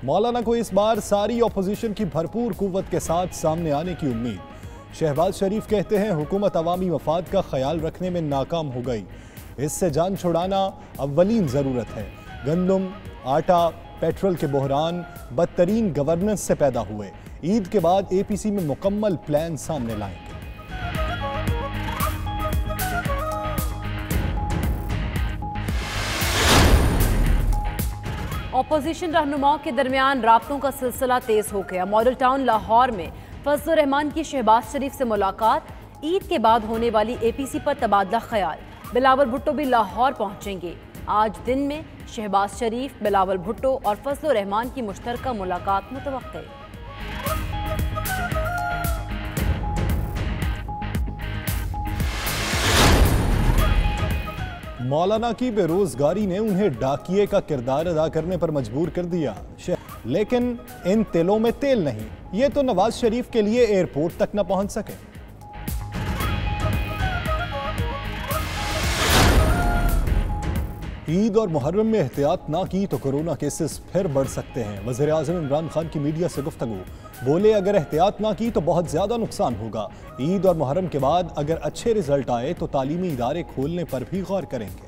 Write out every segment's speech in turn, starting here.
مولانا کو اس بار ساری اپوزیشن کی بھرپور قوت کے ساتھ سامنے آنے کی امید۔ شہباز شریف کہتے ہیں حکومت عوامی مفاد کا خیال رکھنے میں ناکام ہو گئی، اس سے جان چھڑانا اولین ضرورت ہے۔ گندم، آٹا، پیٹرول کے بحران بدترین گورننس سے پیدا ہوئے، عید کے بعد اے پی سی میں مکمل پلان سامنے لائیں گے۔ اپوزیشن رہنماؤں کے درمیان رابطوں کا سلسلہ تیز ہو گیا۔ ماڈل ٹاؤن لاہور میں فضل الرحمان کی شہباز شریف سے ملاقات، عید کے بعد ہونے والی اے پی سی پر تبادلہ خیال۔ بلاول بھٹو بھی لاہور پہنچیں گے۔ آج دن میں شہباز شریف، بلاول بھٹو اور فضل الرحمان کی مشترکہ ملاقات متوقع۔ مولانا کی بے روزگاری نے انہیں ڈاکیے کا کردار ادا کرنے پر مجبور کر دیا، لیکن ان تیلوں میں تیل نہیں، یہ تو نواز شریف کے لیے ایئرپورٹ تک نہ پہنچ سکے۔ عید اور محرم میں احتیاط نہ کی تو کورونا کیسز پھر بڑھ سکتے ہیں۔ وزیر اعظم عمران خان کی میڈیا سے گفتگو، بولے اگر احتیاط نہ کی تو بہت زیادہ نقصان ہوگا۔ عید اور محرم کے بعد اگر اچھے رزلٹ آئے تو تعلیمی ادارے کھولنے پر بھی غور کریں گے۔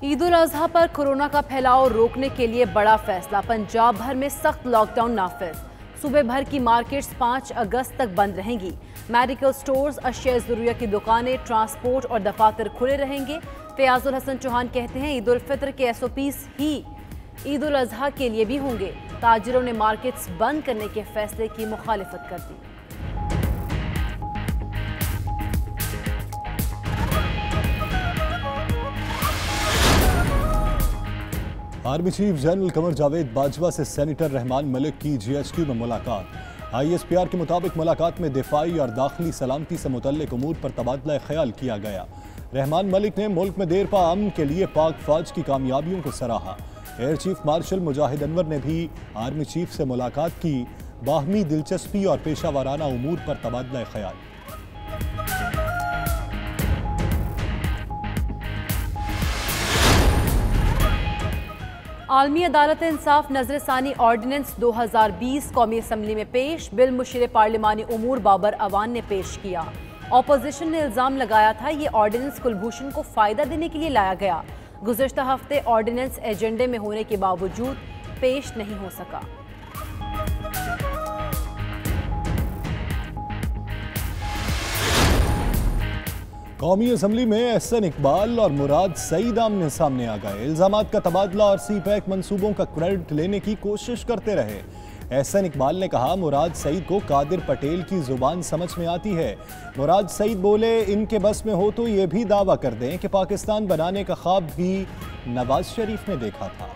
عید الاضحیٰ پر کورونا کا پھیلاؤ روکنے کے لیے بڑا فیصلہ، پنجاب بھر میں سخت لاک ڈاؤن نافذ۔ صوبے بھر کی مارکیٹس 5 اگست تک بند رہیں گی۔ میڈیکل سٹورز، اشیاء ضروریہ کی دکانیں، ٹرانسپورٹ اور دفاتر کھلے رہیں گے۔ فیاض الحسن چوہان کہتے ہیں عید الفطر کے SOPs ہی عید الاضحیٰ کے لیے بھی ہوں گے۔ تاجروں نے مارکیٹس بند کرنے کے فیصلے کی مخالفت کر دی۔ Army chief general Qamar Javed Bajwa سے سینیٹر رحمان ملک کی GHQ میں ملاقات۔ ISPR کے مطابق ملاقات میں دفاعی اور داخلی سلامتی سے متعلق امور پر تبادلہ خیال کیا گیا۔ رحمان ملک نے ملک میں دیر پا امن کے لیے پاک فوج کی کامیابیوں کو سراہا۔ ایئر چیف مارشل مجاہد انور نے بھی آرمی چیف سے ملاقات کی، باہمی دلچسپی اور پیشہ ورانہ امور پر تبادلہ خیال۔ عالمی عدالت انصاف نظر ثانی آرڈیننس 2020 قومی اسمبلی میں پیش، بل مشیر پارلیمانی امور بابر اوان نے پیش کیا۔ اپوزیشن نے الزام لگایا تھا یہ آرڈیننس کلبھوشن کو فائدہ دینے کے لیے لایا گیا۔ گزشتہ ہفتے آرڈیننس ایجنڈے میں ہونے کے باوجود پیش نہیں ہو سکا۔ قومی اسمبلی میں احسن اقبال اور مراد سعید آمنے سامنے آ گئے، الزامات کا تبادلہ اور سی پیک منصوبوں کا کریڈٹ لینے کی کوشش کرتے رہے۔ احسن اقبال نے کہا مراد سعید کو قادر پٹیل کی زبان سمجھ میں آتی ہے۔ مراد سعید بولے ان کے بس میں ہو تو یہ بھی دعویٰ کر دیں کہ پاکستان بنانے کا خواب بھی نواز شریف نے دیکھا تھا۔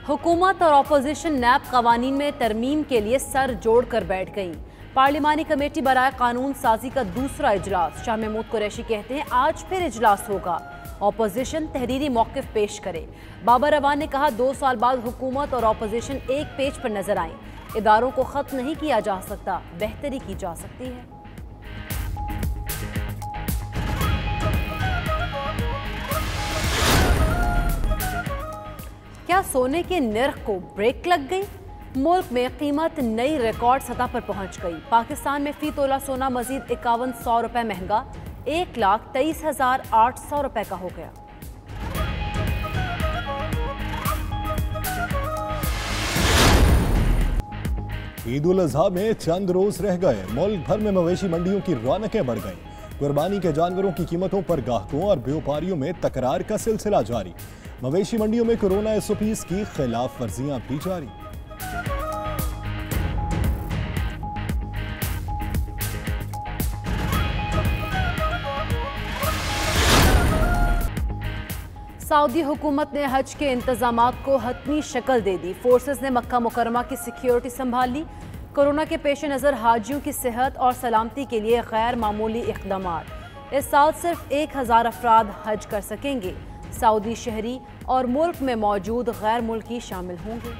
حکومت اور اپوزیشن نیب قوانین میں ترمیم کے لیے سر جوڑ کر بیٹھ گئیں۔ پارلیمانی کمیٹی برائے قانون سازی کا دوسرا اجلاس، شاہ محمود قریشی کہتے ہیں آج پھر اجلاس ہوگا، اپوزیشن تحریری موقف پیش کرے۔ بابر اوان نے کہا 2 سال بعد حکومت اور اپوزیشن ایک پیج پر نظر آئیں، اداروں کو ختم نہیں کیا جا سکتا، بہتری کی جا سکتی ہے۔ کیا سونے کے نرخ کو بریک لگ گئی؟ ملک میں قیمت نئی ریکارڈ سطح پر پہنچ گئی۔ پاکستان میں فی تولہ سونا مزید 5100 روپے مہنگا، 1,23,800 روپے کا ہو گیا۔ عید الاضحیٰ میں چند روز رہ گئے، ملک بھر میں مویشی منڈیوں کی رونقیں بڑھ گئیں۔ قربانی کے جانوروں کی قیمتوں پر گاہکوں اور بیوپاریوں میں تکرار کا سلسلہ جاری۔ مویشی منڈیوں میں کورونا SOPs کی خلاف ورزیاں بھی جاری۔ سعودی حکومت نے حج کے انتظامات کو حتمی شکل دے دی، فورسز نے مکہ مکرمہ کی سیکیورٹی سنبھال لی۔ کورونا کے پیش نظر حاجیوں کی صحت اور سلامتی کے لیے غیر معمولی اقدامات۔ اس سال صرف 1000 افراد حج کر سکیں گے، سعودی شہری اور ملک میں موجود غیر ملکی شامل ہوں گے۔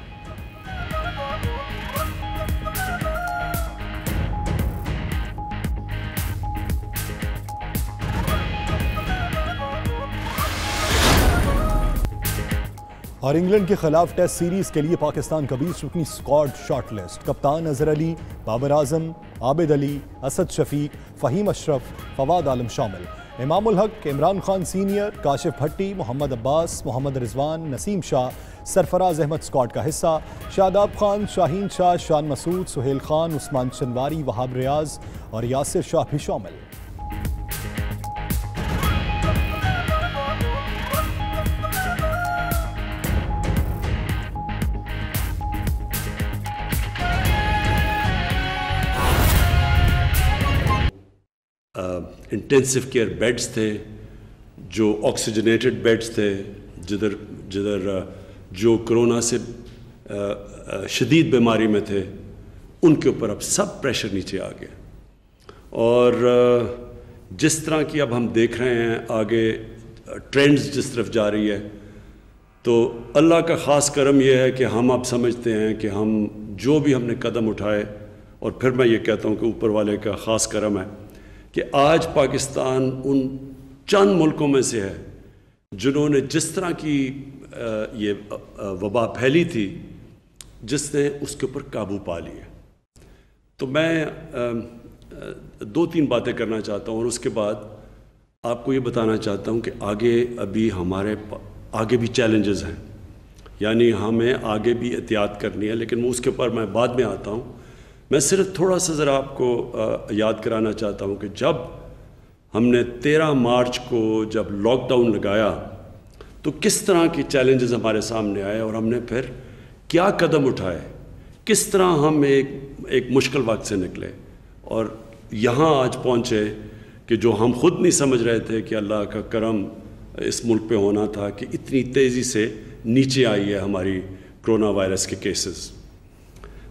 اور انگلینڈ کے خلاف ٹیسٹ سیریز کے لیے پاکستان کا 20 رکنی اسکواڈ شارٹ لسٹ. کپتان اظہر علی، بابر اعظم، عابد علی، اسد شفیق، فہیم اشرف، فواد عالم شامل. امام الحق، عمران خان سینئر، کاشف بھٹی، محمد عباس، محمد رضوان، نسیم شاہ، سرفراز احمد اسکواڈ کا حصہ. شاداب خان، شاہین شاہ، شان مسعود، سہیل خان، عثمان چنواری، وہاب ریاض اور یاسر شاہ بھی شامل. انٹینسو کیئر بیڈز تھے، جو آکسیجنیٹڈ بیڈز تھے، جدھر جو کرونا سے شدید بیماری میں تھے، ان کے اوپر اب سب پریشر نیچے آ گیا. اور جس طرح کی اب ہم دیکھ رہے ہیں آگے ٹرینڈز جس طرف جا رہی ہے، تو اللہ کا خاص کرم یہ ہے کہ ہم اب سمجھتے ہیں کہ ہم جو بھی ہم نے قدم اٹھائے، اور پھر میں یہ کہتا ہوں کہ اوپر والے کا خاص کرم ہے کہ آج پاکستان ان چند ملکوں میں سے ہے جنہوں نے جس طرح کی یہ وبا پھیلی تھی، جس نے اس کے اوپر قابو پا لیا. تو میں 2-3 باتیں کرنا چاہتا ہوں، اور اس کے بعد آپ کو یہ بتانا چاہتا ہوں کہ آگے ابھی ہمارے آگے بھی چیلنجز ہیں، یعنی ہمیں آگے بھی احتیاط کرنی ہے، لیکن اس کے اوپر میں بعد میں آتا ہوں. میں صرف تھوڑا سا ذرا آپ کو یاد کرانا چاہتا ہوں کہ جب ہم نے 13 مارچ کو جب لاک ڈاؤن لگایا تو کس طرح کی چیلنجز ہمارے سامنے آئے، اور ہم نے پھر کیا قدم اٹھائے، کس طرح ہم ایک مشکل وقت سے نکلے اور یہاں آج پہنچے کہ جو ہم خود نہیں سمجھ رہے تھے کہ اللہ کا کرم اس ملک پہ ہونا تھا کہ اتنی تیزی سے نیچے آئی ہے ہماری کرونا وائرس کے کیسز.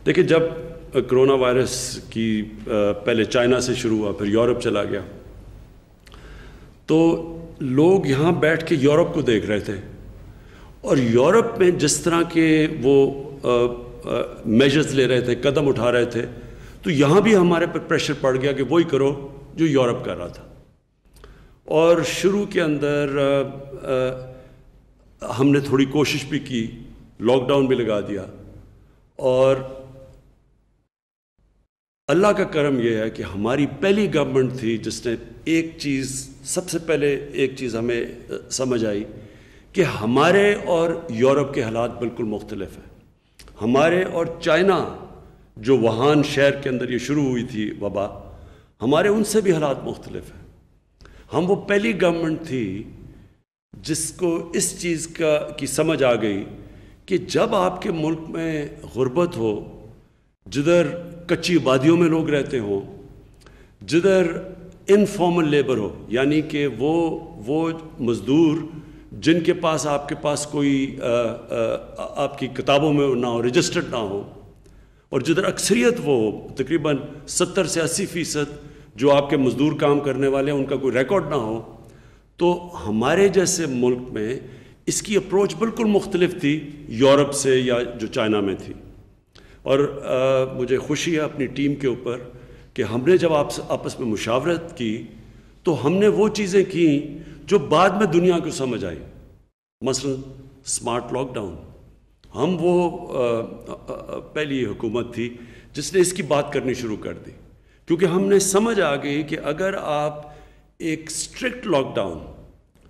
دیکھیں، جب کرونا وائرس کی پہلے چائنا سے شروع ہوا، پھر یورپ چلا گیا، تو لوگ یہاں بیٹھ کے یورپ کو دیکھ رہے تھے، اور یورپ میں جس طرح کے وہ میجرز لے رہے تھے، قدم اٹھا رہے تھے، تو یہاں بھی ہمارے پر پریشر پڑ گیا کہ وہی کرو جو یورپ کر رہا تھا. اور شروع کے اندر ہم نے تھوڑی کوشش بھی کی، لاک ڈاؤن بھی لگا دیا، اور اللہ کا کرم یہ ہے کہ ہماری پہلی گورنمنٹ تھی جس نے سب سے پہلے ایک چیز ہمیں سمجھ آئی کہ ہمارے اور یورپ کے حالات بالکل مختلف ہیں. ہمارے اور چائنا، جو ووہان شہر کے اندر یہ شروع ہوئی تھی وبا، ہمارے ان سے بھی حالات مختلف ہیں. ہم وہ پہلی گورنمنٹ تھی جس کو اس چیز کی سمجھ آ گئی کہ جب آپ کے ملک میں غربت ہو، جدھر کچی آبادیوں میں لوگ رہتے ہوں، جدھر انفارمل لیبر ہو، یعنی کہ وہ مزدور جن کے پاس آپ کے پاس کوئی آپ کی کتابوں میں نہ ہو، رجسٹرڈ نہ ہو، اور جدھر اکثریت وہ تقریباً 70 سے 80% جو آپ کے مزدور کام کرنے والے ہیں ان کا کوئی ریکارڈ نہ ہو، تو ہمارے جیسے ملک میں اس کی اپروچ بالکل مختلف تھی یورپ سے یا جو چائنا میں تھی. اور مجھے خوشی ہے اپنی ٹیم کے اوپر کہ ہم نے جب آپس میں مشاورت کی تو ہم نے وہ چیزیں کی جو بعد میں دنیا کو سمجھ آئی. مثلا سمارٹ لاک ڈاؤن، ہم وہ پہلی حکومت تھی جس نے اس کی بات کرنی شروع کر دی، کیونکہ ہم نے سمجھ آ گئی کہ اگر آپ ایک اسٹرکٹ لاک ڈاؤن،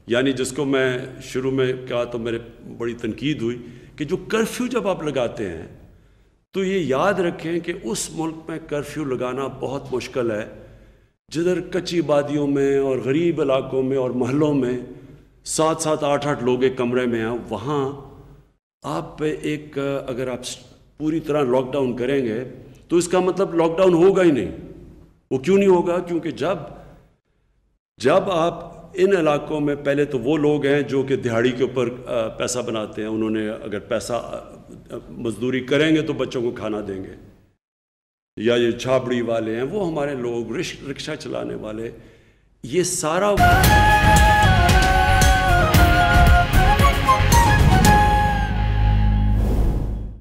یعنی جس کو میں شروع میں کہا تو میرے بڑی تنقید ہوئی کہ جو کرفیو جب آپ لگاتے ہیں تو یہ یاد رکھیں کہ اس ملک میں کرفیو لگانا بہت مشکل ہے جدھر کچی آبادیوں میں اور غریب علاقوں میں اور محلوں میں 7-7 8-8 لوگ ایک کمرے میں ہیں. وہاں آپ پہ اگر آپ پوری طرح لاک ڈاؤن کریں گے تو اس کا مطلب لاک ڈاؤن ہوگا ہی نہیں. وہ کیوں نہیں ہوگا؟ کیونکہ جب آپ ان علاقوں میں، پہلے تو وہ لوگ ہیں جو کہ دہاڑی کے اوپر پیسہ بناتے ہیں، انہوں نے اگر پیسہ مزدوری کریں گے تو بچوں کو کھانا دیں گے، یا یہ چھاپڑی والے ہیں، وہ ہمارے لوگ، رکشہ چلانے والے، یہ سارا